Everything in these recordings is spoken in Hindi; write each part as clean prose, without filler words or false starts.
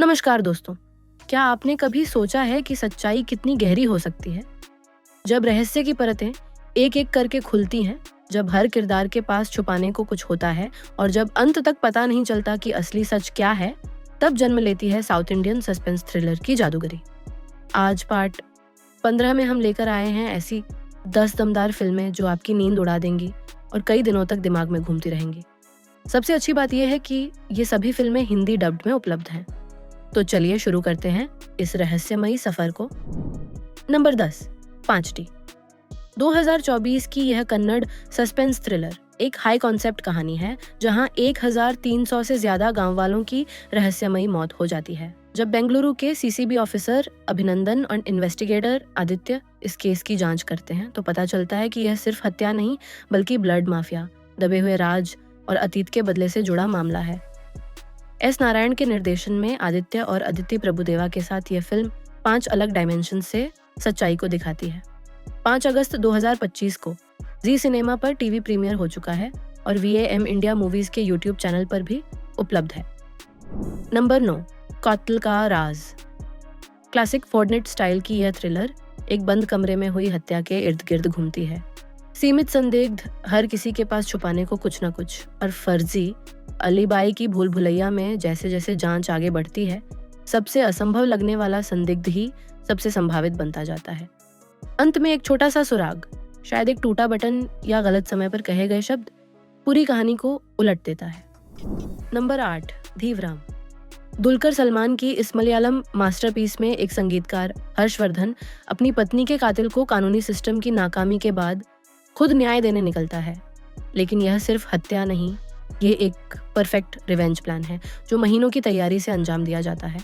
नमस्कार दोस्तों, क्या आपने कभी सोचा है कि सच्चाई कितनी गहरी हो सकती है? जब रहस्य की परतें एक-एक करके खुलती हैं, जब हर किरदार के पास छुपाने को कुछ होता है और जब अंत तक पता नहीं चलता कि असली सच क्या है, तब जन्म लेती है साउथ इंडियन सस्पेंस थ्रिलर की जादूगरी। आज पार्ट 15 में हम लेकर आए हैं ऐसी 10 दमदार फिल्में जो आपकी नींद उड़ा देंगी और कई दिनों तक दिमाग में घूमती रहेंगी। सबसे अच्छी बात यह है कि ये सभी फिल्में हिंदी डब्ड में उपलब्ध हैं। तो चलिए शुरू करते हैं इस रहस्यमयी सफर को। Number 10, 5D। 2024 की यह कन्नड़ सस्पेंस थ्रिलर एक हाई कॉन्सेप्ट कहानी है जहां 1300 से ज्यादा गांव वालों की रहस्यमयी मौत हो जाती है। जब बेंगलुरु के सीसीबी ऑफिसर अभिनंदन और इन्वेस्टिगेटर आदित्य इस केस की जांच करते हैं तो पता चलता है कि यह सिर्फ हत्या नहीं बल्कि ब्लड माफिया, दबे हुए राज और अतीत के बदले से जुड़ा मामला है। एस नारायण के निर्देशन में आदित्य और अदिति प्रभुदेवा के साथ यह फिल्म 5 अलग डायमेंशन से सच्चाई को दिखाती है। 5 अगस्त 2025 को जी सिनेमा पर टीवी प्रीमियर हो चुका है और VAM इंडिया मूवीज के यूट्यूब चैनल पर भी उपलब्ध है। नंबर 9, कातिल का राज। क्लासिक फोर्डनेट स्टाइल की यह थ्रिलर एक बंद कमरे में हुई हत्या के इर्द गिर्द घूमती है। सीमित संदिग्ध, हर किसी के पास छुपाने को कुछ न कुछ, और फर्जी अलीबाई की भूल भुलैया में जैसे जैसे जांच आगे बढ़ती है, सबसे असंभव लगने वाला संदिग्ध ही सबसे संभावित बनता जाता है। अंत में एक छोटा सा सुराग, शायद एक टूटा बटन या गलत समय पर कहे गए शब्द, पूरी कहानी को उलट देता है। नंबर 8, धीवराम। दुलकर सलमान की इस मलयालम मास्टरपीस में एक संगीतकार हर्षवर्धन अपनी पत्नी के कातिल को कानूनी सिस्टम की नाकामी के बाद खुद न्याय देने निकलता है। लेकिन यह सिर्फ हत्या नहीं, ये एक परफेक्ट रिवेंज प्लान है जो महीनों की तैयारी से अंजाम दिया जाता है।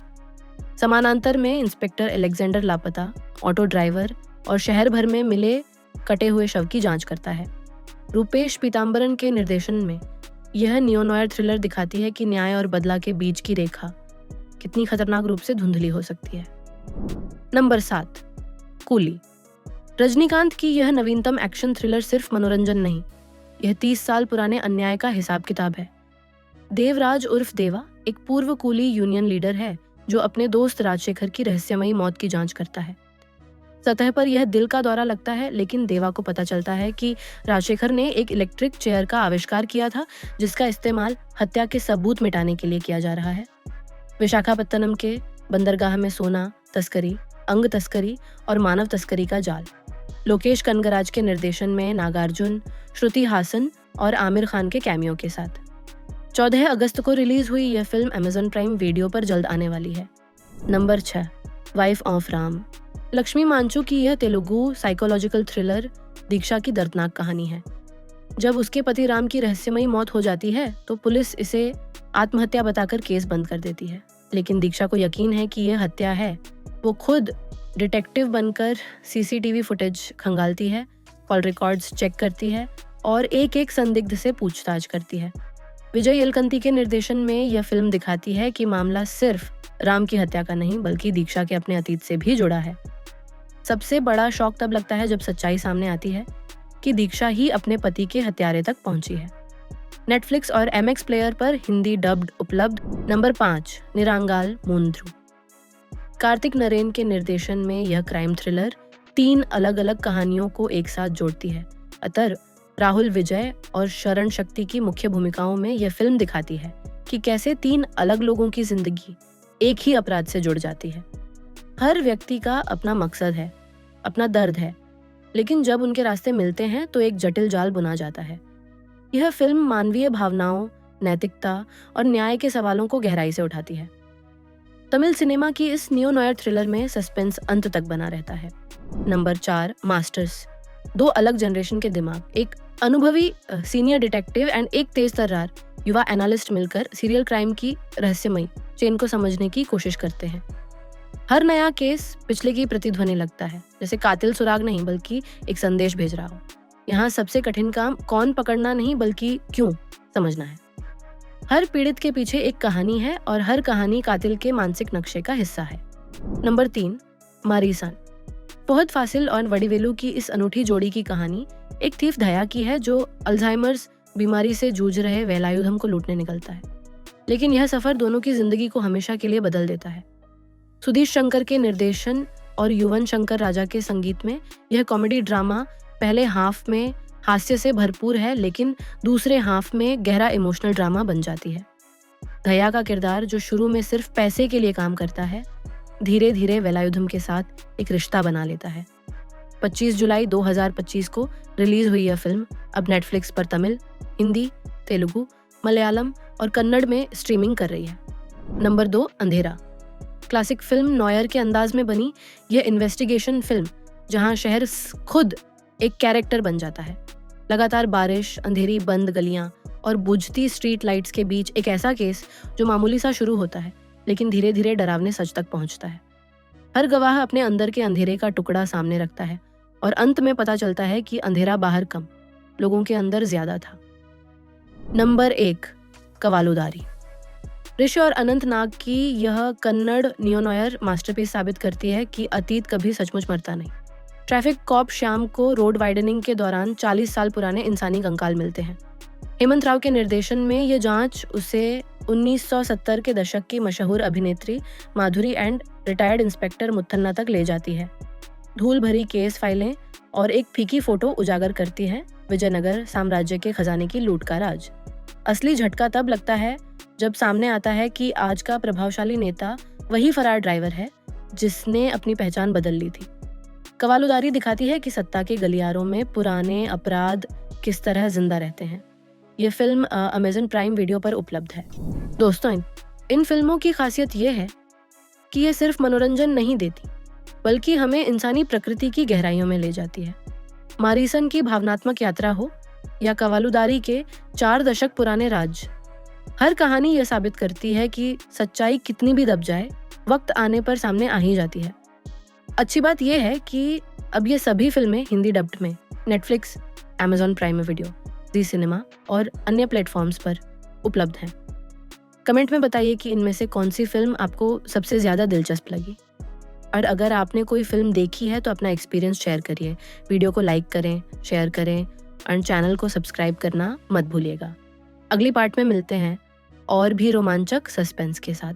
समानांतर में इंस्पेक्टर एलेक्जेंडर लापता, ऑटो ड्राइवर और शहर भर में मिले कटे हुए शव की जांच करता है। रूपेश पीताम्बरन के निर्देशन में यह नियो-नॉयर थ्रिलर दिखाती है कि न्याय और बदला के बीच की रेखा कितनी खतरनाक रूप से धुंधली हो सकती है। Number 7, coolie. रजनीकांत की यह नवीनतम एक्शन थ्रिलर सिर्फ मनोरंजन नहीं, यह 30 साल पुराने अन्याय का हिसाब किताब है। देवराज उर्फ देवा एक पूर्व कूली यूनियन लीडर है जो अपने दोस्त राजशेखर की रहस्यमयी मौत की जांच करता है। सतह पर यह दिल का दौरा लगता है, लेकिन देवा को पता चलता है कि राजशेखर ने एक इलेक्ट्रिक चेयर का आविष्कार किया था जिसका इस्तेमाल हत्या के सबूत मिटाने के लिए किया जा रहा है। विशाखापत्तनम के बंदरगाह में सोना तस्करी, अंग तस्करी और मानव तस्करी का जाल। लोकेश कनगराज के निर्देशन में नागार्जुन, श्रुति हासन और आमिर खान के कैमियो के साथ 14 अगस्त को रिलीज हुई यह फिल्म अमेज़न प्राइम वीडियो पर जल्द आने वाली है। Number 6, wife of Ram. Lakshmi Manchu की यह तेलुगु साइकोलॉजिकल थ्रिलर दीक्षा की दर्दनाक कहानी है। जब उसके पति राम की रहस्यमयी मौत हो जाती है तो पुलिस इसे आत्महत्या बताकर केस बंद कर देती है, लेकिन दीक्षा को यकीन है कि यह हत्या है। वो खुद डिटेक्टिव बनकर CCTV फुटेज खंगालती है, कॉल रिकॉर्ड्स चेक करती है और एक एक संदिग्ध से पूछताछ करती है। विजय यलकंती के निर्देशन में यह फिल्म दिखाती है कि मामला सिर्फ राम की हत्या का नहीं बल्कि दीक्षा के अपने अतीत से भी जुड़ा है। सबसे बड़ा शौक तब लगता है जब सच्चाई सामने आती है कि दीक्षा ही अपने पति के हत्यारे तक पहुंची है। नेटफ्लिक्स और MX प्लेयर पर हिंदी डब्ड उपलब्ध। नंबर 5, निरांगाल मूंद्रू। कार्तिक नरेन के निर्देशन में यह क्राइम थ्रिलर 3 अलग अलग कहानियों को एक साथ जोड़ती है। अतर राहुल विजय और शरण शक्ति की मुख्य भूमिकाओं में यह फिल्म दिखाती है कि कैसे 3 अलग लोगों की जिंदगी एक ही अपराध से जुड़ जाती है। हर व्यक्ति का अपना मकसद है, अपना दर्द है, लेकिन जब उनके रास्ते मिलते हैं तो एक जटिल जाल बुना जाता है। यह फिल्म मानवीय भावनाओं, नैतिकता और न्याय के सवालों को गहराई से उठाती है। तमिल सिनेमा की इस नियो-नॉयर थ्रिलर में सस्पेंस अंत तक बना रहता है। Number 4, masters. 2 अलग जनरेशन के दिमाग, एक अनुभवी सीनियर डिटेक्टिव एंड एक तेज तर्रार युवा एनालिस्ट मिलकर सीरियल क्राइम की रहस्यमयी चेन को समझने की कोशिश करते हैं। हर नया केस पिछले की प्रतिध्वनि लगता है, जैसे कातिल सुराग नहीं बल्कि एक संदेश भेज रहा हो। यहाँ सबसे कठिन काम कौन पकड़ना नहीं बल्कि क्यों समझना है। हर पीड़ित के पीछे एक कहानी है और हर कहानी कातिल के मानसिक नक्शे का हिस्सा है। नंबर 3, मारीसान। फहद फासिल और वडिवेलु की इस अनूठी जोड़ी की कहानी एक थीफ दया की है जो अल्जाइमर्स बीमारी से जूझ रहे वेलायुधम को लूटने निकलता है। लेकिन यह सफ़र दोनों की ज़िंदगी को हमेशा के लिए बदल देता है। सुधीर शंकर के निर्देशन और युवन शंकर राजा के संगीत में यह कॉमेडी ड्रामा पहले हाफ में हास्य से भरपूर है, लेकिन दूसरे हाफ में गहरा इमोशनल ड्रामा बन जाती है। दया का किरदार, जो शुरू में सिर्फ पैसे के लिए काम करता है, धीरे धीरे वेलायुधम के साथ एक रिश्ता बना लेता है। 25 जुलाई 2025 को रिलीज हुई यह फिल्म अब नेटफ्लिक्स पर तमिल, हिंदी, तेलुगु, मलयालम और कन्नड़ में स्ट्रीमिंग कर रही है। नंबर 2, अंधेरा। क्लासिक फिल्म नॉयर के अंदाज में बनी यह इन्वेस्टिगेशन फिल्म, जहां शहर खुद एक कैरेक्टर बन जाता है। लगातार बारिश, अंधेरी बंद गलियां और बुझती स्ट्रीट लाइट्स के बीच एक ऐसा केस जो मामूली सा शुरू होता है, लेकिन धीरे धीरे डरावने सच तक पहुंचता है। हर गवाह अपने अंदर के अंधेरे का टुकड़ा सामने रखता है और अंत में पता चलता है कि अंधेरा बाहर कम, लोगों के अंदर ज्यादा था। नंबर 1, कवालुदारी। ऋषि और अनंत नाग की यह कन्नड़ नियोनॉयर मास्टरपीस साबित करती है कि अतीत कभी सचमुच मरता नहीं। ट्रैफिक कॉप श्याम को रोड वाइडनिंग के दौरान 40 साल पुराने इंसानी कंकाल मिलते हैं। हेमंत राव के निर्देशन में यह जांच उसे 1970 के दशक की मशहूर अभिनेत्री माधुरी एंड रिटायर्ड इंस्पेक्टर मुथन्ना तक ले जाती है। धूल भरी केस फाइलें और एक फीकी फोटो उजागर करती है विजयनगर साम्राज्य के खजाने की लूट का राज। असली झटका तब लगता है जब सामने आता है कि आज का प्रभावशाली नेता वही फरार ड्राइवर है जिसने अपनी पहचान बदल ली थी। कवालुदारी दिखाती है कि सत्ता के गलियारों में पुराने अपराध किस तरह जिंदा रहते हैं। ये फिल्म अमेज़न प्राइम वीडियो पर उपलब्ध है। दोस्तों, इन फिल्मों की खासियत ये है कि ये सिर्फ मनोरंजन नहीं देती, बल्कि हमें इंसानी प्रकृति की गहराइयों में ले जाती है। मारीसन की भावनात्मक यात्रा हो या कवालुदारी के 4 दशक पुराने राज, हर कहानी यह साबित करती है कि सच्चाई कितनी भी दब जाए, वक्त आने पर सामने आ ही जाती है। अच्छी बात यह है कि अब ये सभी फिल्में हिंदी डब्ड में नेटफ्लिक्स, अमेज़न प्राइम वीडियो, जी सिनेमा और अन्य प्लेटफॉर्म्स पर उपलब्ध हैं। कमेंट में बताइए कि इनमें से कौन सी फिल्म आपको सबसे ज़्यादा दिलचस्प लगी। और अगर आपने कोई फिल्म देखी है तो अपना एक्सपीरियंस शेयर करिए। वीडियो को लाइक करें, शेयर करें और चैनल को सब्सक्राइब करना मत भूलिएगा। अगली पार्ट में मिलते हैं और भी रोमांचक सस्पेंस के साथ।